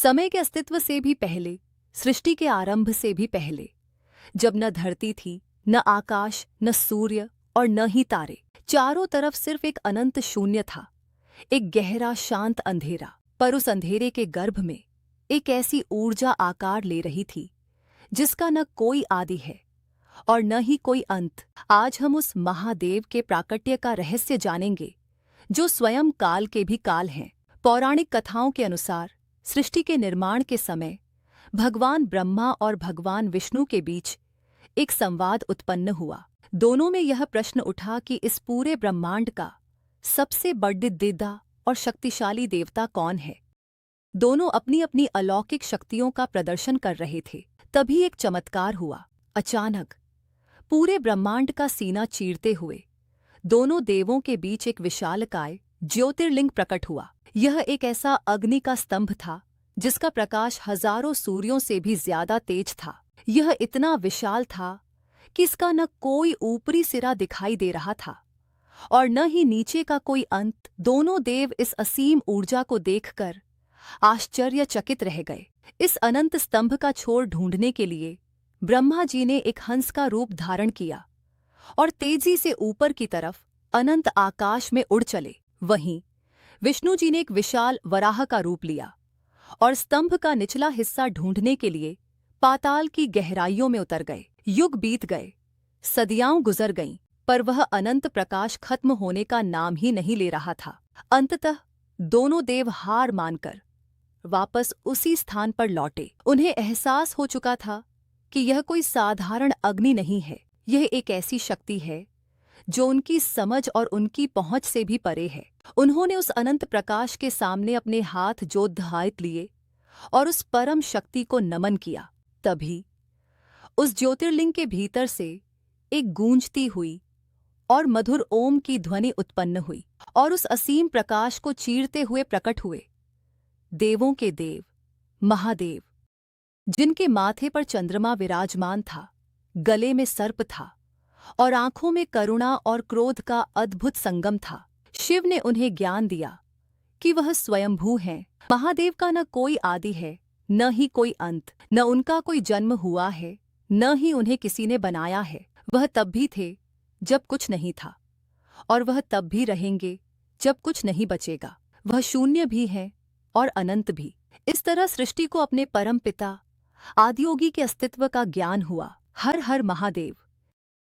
समय के अस्तित्व से भी पहले, सृष्टि के आरंभ से भी पहले, जब न धरती थी, न आकाश, न सूर्य और न ही तारे, चारों तरफ सिर्फ एक अनंत शून्य था, एक गहरा शांत अंधेरा। पर उस अंधेरे के गर्भ में एक ऐसी ऊर्जा आकार ले रही थी जिसका न कोई आदि है और न ही कोई अंत। आज हम उस महादेव के प्राकट्य का रहस्य जानेंगे, जो स्वयं काल के भी काल हैं। पौराणिक कथाओं के अनुसार सृष्टि के निर्माण के समय भगवान ब्रह्मा और भगवान विष्णु के बीच एक संवाद उत्पन्न हुआ। दोनों में यह प्रश्न उठा कि इस पूरे ब्रह्मांड का सबसे बड़दिद्दा और शक्तिशाली देवता कौन है। दोनों अपनी अपनी अलौकिक शक्तियों का प्रदर्शन कर रहे थे। तभी एक चमत्कार हुआ। अचानक पूरे ब्रह्मांड का सीना चीरते हुए दोनों देवों के बीच एक विशालकाय ज्योतिर्लिंग प्रकट हुआ। यह एक ऐसा अग्नि का स्तंभ था जिसका प्रकाश हजारों सूर्यों से भी ज्यादा तेज था। यह इतना विशाल था कि इसका न कोई ऊपरी सिरा दिखाई दे रहा था और न ही नीचे का कोई अंत। दोनों देव इस असीम ऊर्जा को देखकर आश्चर्यचकित रह गए। इस अनंत स्तंभ का छोर ढूंढने के लिए ब्रह्मा जी ने एक हंस का रूप धारण किया और तेजी से ऊपर की तरफ अनंत आकाश में उड़ चले। वहीं विष्णु जी ने एक विशाल वराह का रूप लिया और स्तंभ का निचला हिस्सा ढूंढने के लिए पाताल की गहराइयों में उतर गए। युग बीत गए, सदियां गुजर गईं, पर वह अनंत प्रकाश खत्म होने का नाम ही नहीं ले रहा था। अंततः दोनों देव हार मानकर वापस उसी स्थान पर लौटे। उन्हें एहसास हो चुका था कि यह कोई साधारण अग्नि नहीं है, यह एक ऐसी शक्ति है जो उनकी समझ और उनकी पहुंच से भी परे है। उन्होंने उस अनंत प्रकाश के सामने अपने हाथ जोड़हाथ लिए और उस परम शक्ति को नमन किया। तभी उस ज्योतिर्लिंग के भीतर से एक गूंजती हुई और मधुर ओम की ध्वनि उत्पन्न हुई और उस असीम प्रकाश को चीरते हुए प्रकट हुए देवों के देव महादेव, जिनके माथे पर चंद्रमा विराजमान था, गले में सर्प था और आंखों में करुणा और क्रोध का अद्भुत संगम था। शिव ने उन्हें ज्ञान दिया कि वह स्वयंभू हैं। महादेव का न कोई आदि है, न ही कोई अंत, न उनका कोई जन्म हुआ है, न ही उन्हें किसी ने बनाया है। वह तब भी थे जब कुछ नहीं था और वह तब भी रहेंगे जब कुछ नहीं बचेगा। वह शून्य भी है और अनंत भी। इस तरह सृष्टि को अपने परम पिता आदियोगी के अस्तित्व का ज्ञान हुआ। हर हर महादेव।